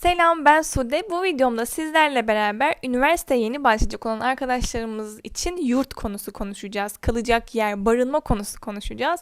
Selam, ben Sude. Bu videomda sizlerle beraber üniversiteye yeni başlayacak olan arkadaşlarımız için yurt konusu konuşacağız. Kalacak yer, barınma konusu konuşacağız.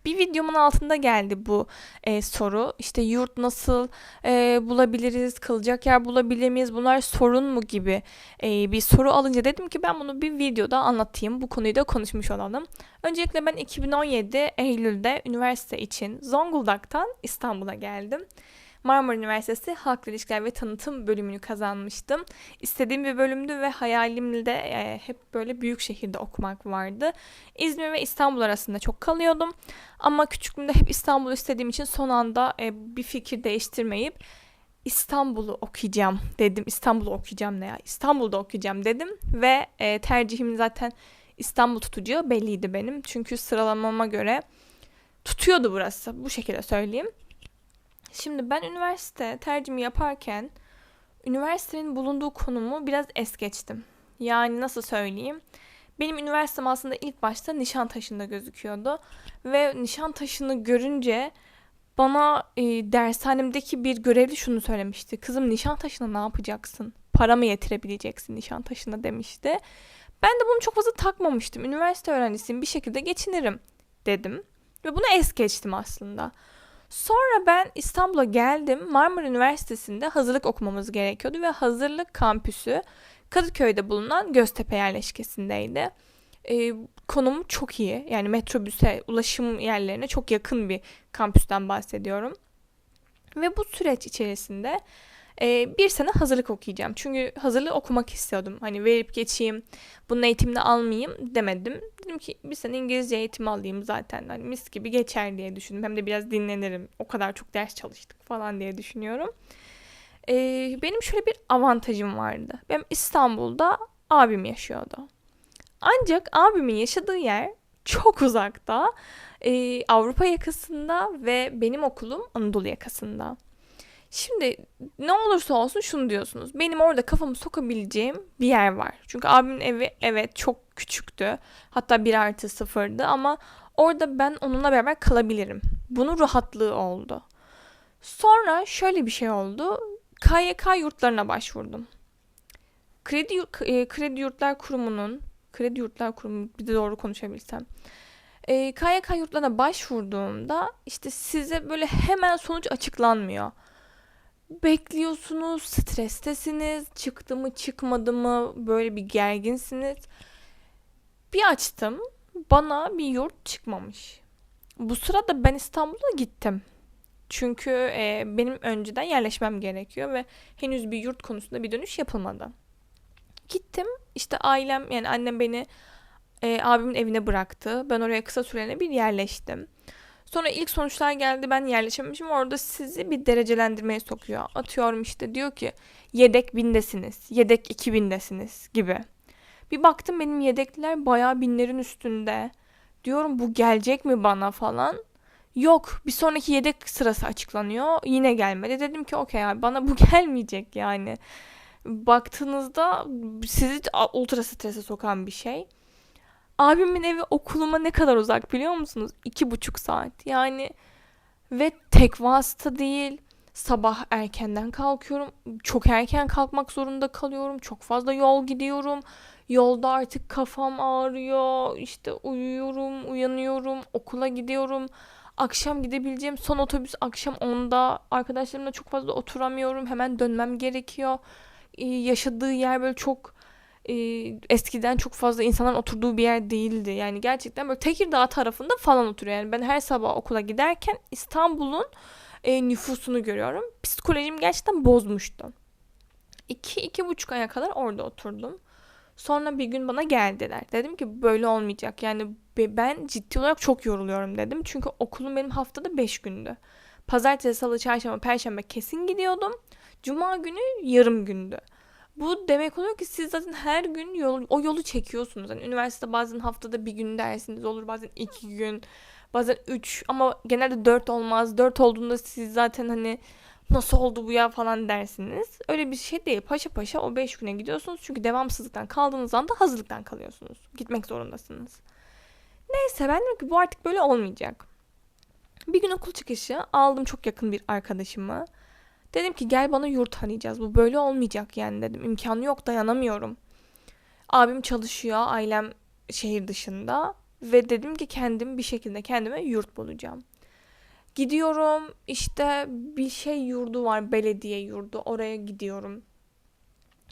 Bir videomun altında geldi bu soru. İşte yurt nasıl bulabiliriz, kalacak yer bulabilir miyiz, bunlar sorun mu gibi bir soru alınca dedim ki ben bunu bir videoda anlatayım. Bu konuyu da konuşmuş olalım. Öncelikle ben 2017 Eylül'de üniversite için Zonguldak'tan İstanbul'a geldim. Marmara Üniversitesi Halkla İlişkiler ve Tanıtım bölümünü kazanmıştım. İstediğim bir bölümdü ve hayalimde hep böyle büyük şehirde okumak vardı. İzmir ve İstanbul arasında çok kalıyordum. Ama küçüklüğümde hep İstanbul'u istediğim için son anda bir fikir değiştirmeyip İstanbul'u okuyacağım dedim. İstanbul'u okuyacağım ne ya? İstanbul'da okuyacağım dedim ve tercihimin zaten İstanbul tutacağı belliydi benim. Çünkü sıralamama göre tutuyordu burası. Bu şekilde söyleyeyim. Şimdi ben üniversite tercihimi yaparken üniversitenin bulunduğu konumu biraz es geçtim. Yani nasıl söyleyeyim? Benim üniversitem aslında ilk başta Nişantaşı'nda gözüküyordu. Ve Nişantaşı'nı görünce bana dershanemdeki bir görevli şunu söylemişti. Kızım Nişantaşı'na ne yapacaksın? Para mı yetirebileceksin Nişantaşı'na demişti. Ben de bunu çok fazla takmamıştım. Üniversite öğrencisiyim bir şekilde geçinirim dedim. Ve bunu es geçtim aslında. Sonra ben İstanbul'a geldim. Marmara Üniversitesi'nde hazırlık okumamız gerekiyordu ve hazırlık kampüsü Kadıköy'de bulunan Göztepe yerleşkesindeydi. Konum çok iyi. Yani metrobüse, ulaşım yerlerine çok yakın bir kampüsten bahsediyorum. Ve bu süreç içerisinde bir sene hazırlık okuyacağım. Çünkü hazırlığı okumak istiyordum. Hani verip geçeyim, bunun eğitimini almayayım demedim. Dedim ki bir sene İngilizce eğitimi alayım zaten. Hani mis gibi geçer diye düşündüm. Hem de biraz dinlenirim. O kadar çok ders çalıştık falan diye düşünüyorum. Benim şöyle bir avantajım vardı. Benim İstanbul'da abim yaşıyordu. Ancak abimin yaşadığı yer çok uzakta. Avrupa yakasında ve benim okulum Anadolu yakasında. Şimdi ne olursa olsun şunu diyorsunuz. Benim orada kafamı sokabileceğim bir yer var. Çünkü abimin evi evet çok küçüktü. Hatta 1+0'dı ama orada ben onunla beraber kalabilirim. Bunun rahatlığı oldu. Sonra şöyle bir şey oldu. KYK yurtlarına başvurdum. Kredi Yurtlar Kurumu'nun Kredi Yurtlar Kurumu bir de doğru konuşabilsem. KYK yurtlarına başvurduğumda işte size böyle hemen sonuç açıklanmıyor. Bekliyorsunuz, strestesiniz, çıktı mı çıkmadı mı böyle bir gerginsiniz. Bir açtım, bana bir yurt çıkmamış. Bu sırada ben İstanbul'a gittim. Çünkü benim önceden yerleşmem gerekiyor ve henüz bir yurt konusunda bir dönüş yapılmadı. Gittim, işte ailem yani annem beni abimin evine bıraktı. Ben oraya kısa süreliğine bir yerleştim. Sonra ilk sonuçlar geldi, ben yerleşememişim. Orada sizi bir derecelendirmeye sokuyor. Atıyorum işte diyor ki yedek 1000'desiniz, yedek 2000'desiniz gibi. Bir baktım benim yedekliler bayağı binlerin üstünde. Diyorum bu gelecek mi bana falan. Yok, bir sonraki yedek sırası açıklanıyor. Yine gelmedi. Dedim ki okey abi bana bu gelmeyecek yani. Baktığınızda sizi ultra strese sokan bir şey. Abimin evi okuluma ne kadar uzak biliyor musunuz? 2,5 saat. Yani ve tek vasıta değil. Sabah erkenden kalkıyorum. Çok erken kalkmak zorunda kalıyorum. Çok fazla yol gidiyorum. Yolda artık kafam ağrıyor. İşte uyuyorum, uyanıyorum, okula gidiyorum. Akşam gidebileceğim son otobüs akşam 10'da. Arkadaşlarımla çok fazla oturamıyorum. Hemen dönmem gerekiyor. Yaşadığı yer böyle çok eskiden çok fazla insanların oturduğu bir yer değildi. Yani gerçekten böyle Tekirdağ tarafında falan oturuyor. Yani ben her sabah okula giderken İstanbul'un nüfusunu görüyorum. Psikolojim gerçekten bozmuştu. 2,5 aya kadar orada oturdum. Sonra bir gün bana geldiler. Dedim ki böyle olmayacak. Yani ben ciddi olarak çok yoruluyorum dedim. Çünkü okulum benim haftada 5 gündü. Pazartesi, salı, çarşamba, perşembe kesin gidiyordum. Cuma günü yarım gündü. Bu demek oluyor ki siz zaten her gün o yolu çekiyorsunuz. Yani üniversitede bazen haftada bir gün dersiniz olur, bazen 2 gün, bazen 3 ama genelde 4 olmaz. 4 olduğunda siz zaten hani nasıl oldu bu ya falan dersiniz. Öyle bir şey değil. Paşa paşa o 5 güne gidiyorsunuz. Çünkü devamsızlıktan kaldığınız anda hazırlıktan kalıyorsunuz. Gitmek zorundasınız. Neyse ben dedim ki bu artık böyle olmayacak. Bir gün okul çıkışı aldım çok yakın bir arkadaşımı. Dedim ki gel bana yurt arayacağız. Bu böyle olmayacak yani dedim. İmkanı yok, dayanamıyorum. Abim çalışıyor, ailem şehir dışında ve dedim ki kendim bir şekilde kendime yurt bulacağım. Gidiyorum işte bir şey yurdu var, belediye yurdu, oraya gidiyorum.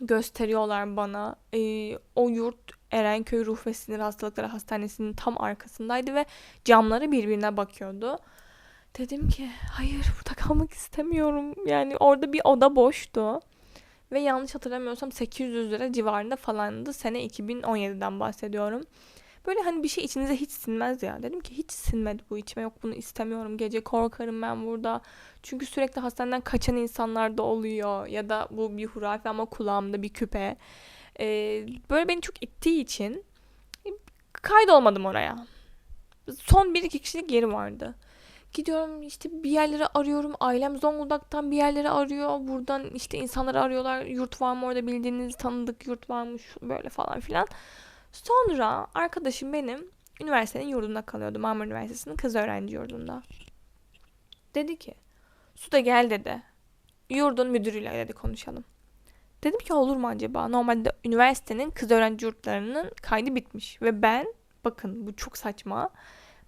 Gösteriyorlar bana. O yurt Erenköy Ruh ve Sinir Hastalıkları Hastanesi'nin tam arkasındaydı ve camları birbirine bakıyordu. Dedim ki hayır, burada kalmak istemiyorum. Yani orada bir oda boştu. Ve yanlış hatırlamıyorsam 800 lira civarında falandı. Sene 2017'den bahsediyorum. Böyle hani bir şey içinize hiç sinmez ya. Dedim ki hiç sinmedi bu içime. Yok, bunu istemiyorum. Gece korkarım ben burada. Çünkü sürekli hastaneden kaçan insanlar da oluyor. Ya da bu bir hurafe ama kulağımda bir küpe. Böyle beni çok ittiği için kaydolmadım oraya. Son bir iki kişilik yeri vardı. Gidiyorum işte bir yerleri arıyorum. Ailem Zonguldak'tan bir yerleri arıyor. Buradan işte insanları arıyorlar. Yurt var mı orada, bildiğiniz tanıdık yurt varmış böyle falan filan. Sonra arkadaşım benim üniversitenin yurdunda kalıyordu. Marmara Üniversitesi'nin kız öğrenci yurdunda. Dedi ki Su da gel dedi. Yurdun müdürüyle dedi konuşalım. Dedim ki olur mu acaba? Normalde üniversitenin kız öğrenci yurtlarının kaydı bitmiş. Ve ben, bakın bu çok saçma.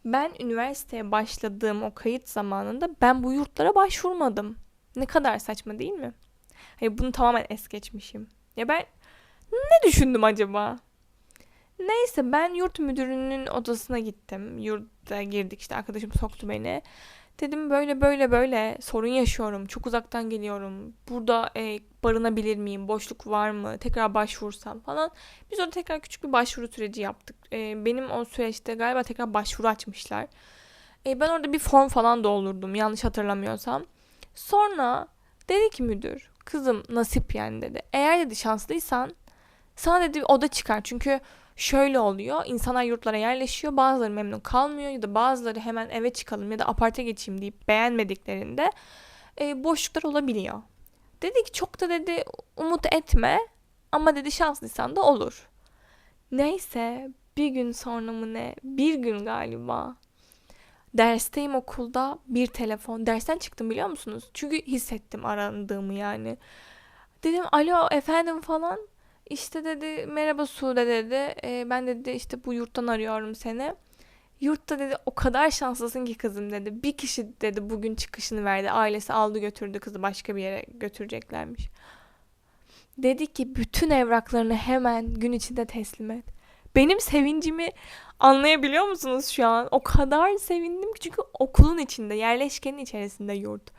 Ben üniversiteye başladığım o kayıt zamanında ben bu yurtlara başvurmadım. Ne kadar saçma değil mi? Hayır, bunu tamamen es geçmişim. Ya ben ne düşündüm acaba? Neyse ben yurt müdürünün odasına gittim. Yurda girdik işte, arkadaşım soktu beni. Dedim böyle böyle böyle sorun yaşıyorum. Çok uzaktan geliyorum. Burada barınabilir miyim? Boşluk var mı? Tekrar başvursam falan. Biz orada tekrar küçük bir başvuru süreci yaptık. Benim o süreçte galiba tekrar başvuru açmışlar. Ben orada bir form falan doldurdum yanlış hatırlamıyorsam. Sonra dedi ki müdür, kızım nasip yani dedi. Eğer dedi şanslıysan sana dedi oda çıkar. Çünkü şöyle oluyor. İnsanlar yurtlara yerleşiyor. Bazıları memnun kalmıyor ya da bazıları hemen eve çıkalım ya da aparte geçeyim deyip beğenmediklerinde boşluklar olabiliyor. Dedi ki çok da dedi umut etme ama dedi şanslıysan da olur. Neyse bir gün sonra mı ne? Bir gün galiba. Dersteyim okulda, bir telefon. Dersten çıktım biliyor musunuz? Çünkü hissettim arandığımı yani. Dedim alo efendim falan. İşte dedi merhaba Sude dedi. Ben dedi işte bu yurttan arıyorum seni. Yurtta dedi o kadar şanslısın ki kızım dedi. Bir kişi dedi bugün çıkışını verdi. Ailesi aldı götürdü kızı, başka bir yere götüreceklermiş. Dedi ki bütün evraklarını hemen gün içinde teslim et. Benim sevincimi anlayabiliyor musunuz şu an? O kadar sevindim ki çünkü okulun içinde, yerleşkenin içerisinde yurt.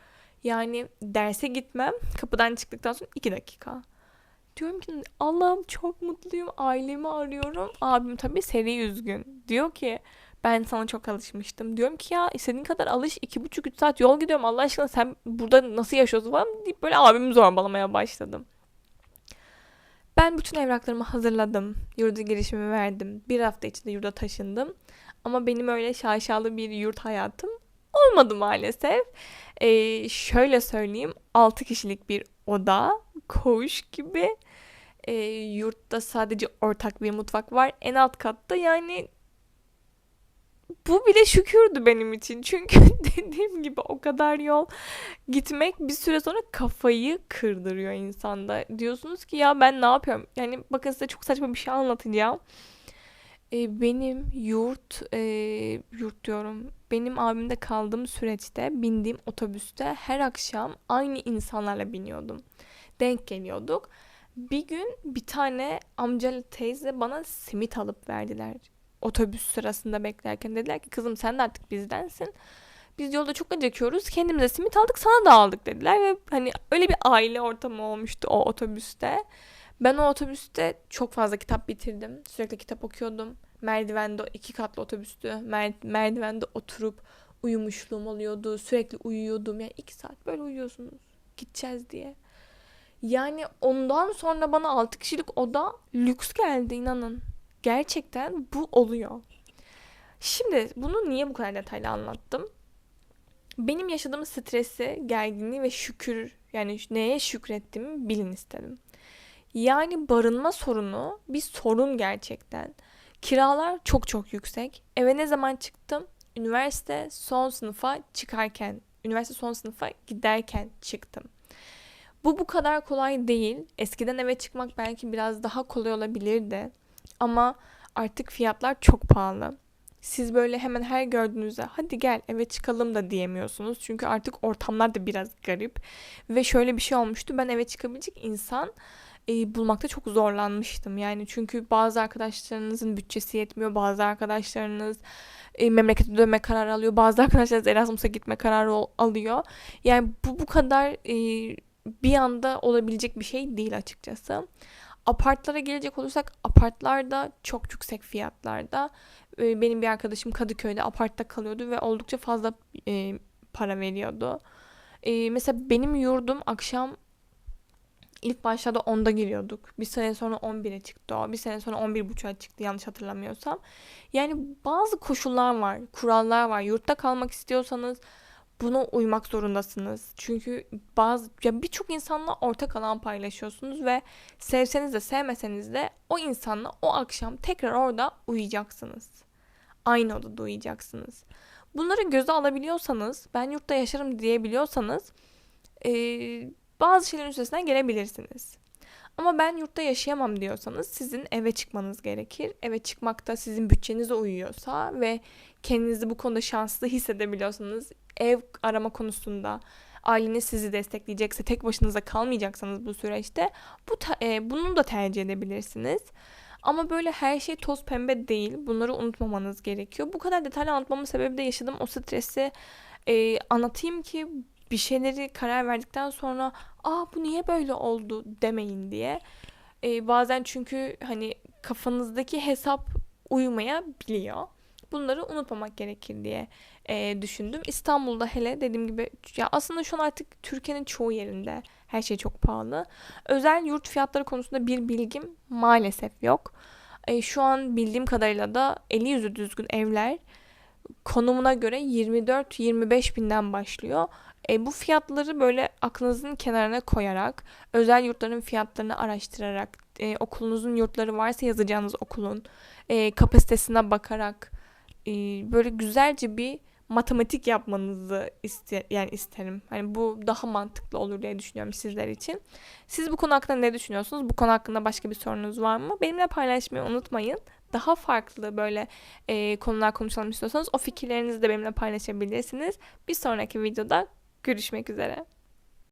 Yani derse gitmem, kapıdan çıktıktan sonra 2 dakika. Diyorum ki Allah'ım çok mutluyum, ailemi arıyorum. Abim tabii seri üzgün. Diyor ki ben sana çok alışmıştım. Diyorum ki ya istediğin kadar alış, 2,5-3 saat yol gidiyorum Allah aşkına, sen burada nasıl yaşıyorsun falan deyip böyle abimi zorbalamaya başladım. Ben bütün evraklarımı hazırladım. Yurda girişimi verdim. Bir hafta içinde yurda taşındım. Ama benim öyle şaşalı bir yurt hayatım olmadı maalesef. Şöyle söyleyeyim. 6 kişilik bir oda. Koğuş gibi. Yurtta sadece ortak bir mutfak var. En alt katta yani bu bile şükürdü benim için. Çünkü dediğim gibi o kadar yol gitmek bir süre sonra kafayı kırdırıyor insanda. Diyorsunuz ki ya ben ne yapıyorum? Yani bakın size çok saçma bir şey anlatacağım. Benim yurt diyorum. Benim abimde kaldığım süreçte bindiğim otobüste her akşam aynı insanlarla biniyordum. Denk geliyorduk. Bir gün bir tane amcalı teyze bana simit alıp verdiler. Otobüs sırasında beklerken dediler ki kızım sen de artık bizdensin. Biz yolda çok acıkıyoruz. Kendimize simit aldık, sana da aldık dediler ve hani öyle bir aile ortamı olmuştu o otobüste. Ben o otobüste çok fazla kitap bitirdim. Sürekli kitap okuyordum. Merdivende 2 katlı otobüstü. Merdivende oturup uyumuşluğum oluyordu. Sürekli uyuyordum. Yani 2 saat böyle uyuyorsunuz. Gideceğiz diye. Yani ondan sonra bana 6 kişilik oda lüks geldi, inanın. Gerçekten bu oluyor. Şimdi bunu niye bu kadar detaylı anlattım? Benim yaşadığım stresi, gerginliği ve şükür, yani neye şükrettiğimi bilin istedim. Yani barınma sorunu bir sorun gerçekten. Kiralar çok çok yüksek. Eve ne zaman çıktım? Üniversite son sınıfa giderken çıktım. Bu kadar kolay değil. Eskiden eve çıkmak belki biraz daha kolay olabilirdi. Ama artık fiyatlar çok pahalı. Siz böyle hemen her gördüğünüzde hadi gel eve çıkalım da diyemiyorsunuz. Çünkü artık ortamlar da biraz garip. Ve şöyle bir şey olmuştu. Ben eve çıkabilecek insan bulmakta çok zorlanmıştım. Yani çünkü bazı arkadaşlarınızın bütçesi yetmiyor. Bazı arkadaşlarınız memlekete dönme kararı alıyor. Bazı arkadaşlarınız Erasmus'a gitme kararı alıyor. Yani bu kadar bir anda olabilecek bir şey değil açıkçası. Apartlara gelecek olursak apartlar da çok yüksek fiyatlarda. Benim bir arkadaşım Kadıköy'de apartta kalıyordu ve oldukça fazla para veriyordu. Mesela benim yurdum akşam ilk başlarda 10'da giriyorduk. Bir sene sonra 11'e çıktı o. Bir sene sonra 11.30'a çıktı yanlış hatırlamıyorsam. Yani bazı koşullar var, kurallar var. Yurtta kalmak istiyorsanız buna uymak zorundasınız. Çünkü birçok insanla ortak alan paylaşıyorsunuz ve sevseniz de sevmeseniz de o insanla o akşam tekrar orada uyuyacaksınız. Aynı odada uyuyacaksınız. Bunları göze alabiliyorsanız, ben yurtta yaşarım diyebiliyorsanız bazı şeylerin üstesinden gelebilirsiniz. Ama ben yurtta yaşayamam diyorsanız sizin eve çıkmanız gerekir. Eve çıkmak da sizin bütçenize uyuyorsa ve kendinizi bu konuda şanslı hissedebiliyorsanız ev arama konusunda aileniz sizi destekleyecekse tek başınıza kalmayacaksanız bu süreçte bunu da tercih edebilirsiniz. Ama böyle her şey toz pembe değil. Bunları unutmamanız gerekiyor. Bu kadar detaylı anlatmamın sebebi de yaşadığım o stresi anlatayım ki bir şeyleri karar verdikten sonra bu niye böyle oldu demeyin diye. Bazen çünkü hani kafanızdaki hesap uymayabiliyor. Bunları unutmamak gerekir diye düşündüm. İstanbul'da hele dediğim gibi ya aslında şu an artık Türkiye'nin çoğu yerinde her şey çok pahalı. Özel yurt fiyatları konusunda bir bilgim maalesef yok. Şu an bildiğim kadarıyla da eli yüzü düzgün evler konumuna göre 24-25 binden başlıyor. Bu fiyatları böyle aklınızın kenarına koyarak, özel yurtların fiyatlarını araştırarak, okulunuzun yurtları varsa yazacağınız okulun kapasitesine bakarak böyle güzelce bir matematik yapmanızı isterim. Hani bu daha mantıklı olur diye düşünüyorum sizler için. Siz bu konu hakkında ne düşünüyorsunuz? Bu konu hakkında başka bir sorunuz var mı? Benimle paylaşmayı unutmayın. Daha farklı böyle konular konuşalım istiyorsanız o fikirlerinizi de benimle paylaşabilirsiniz. Bir sonraki videoda görüşmek üzere.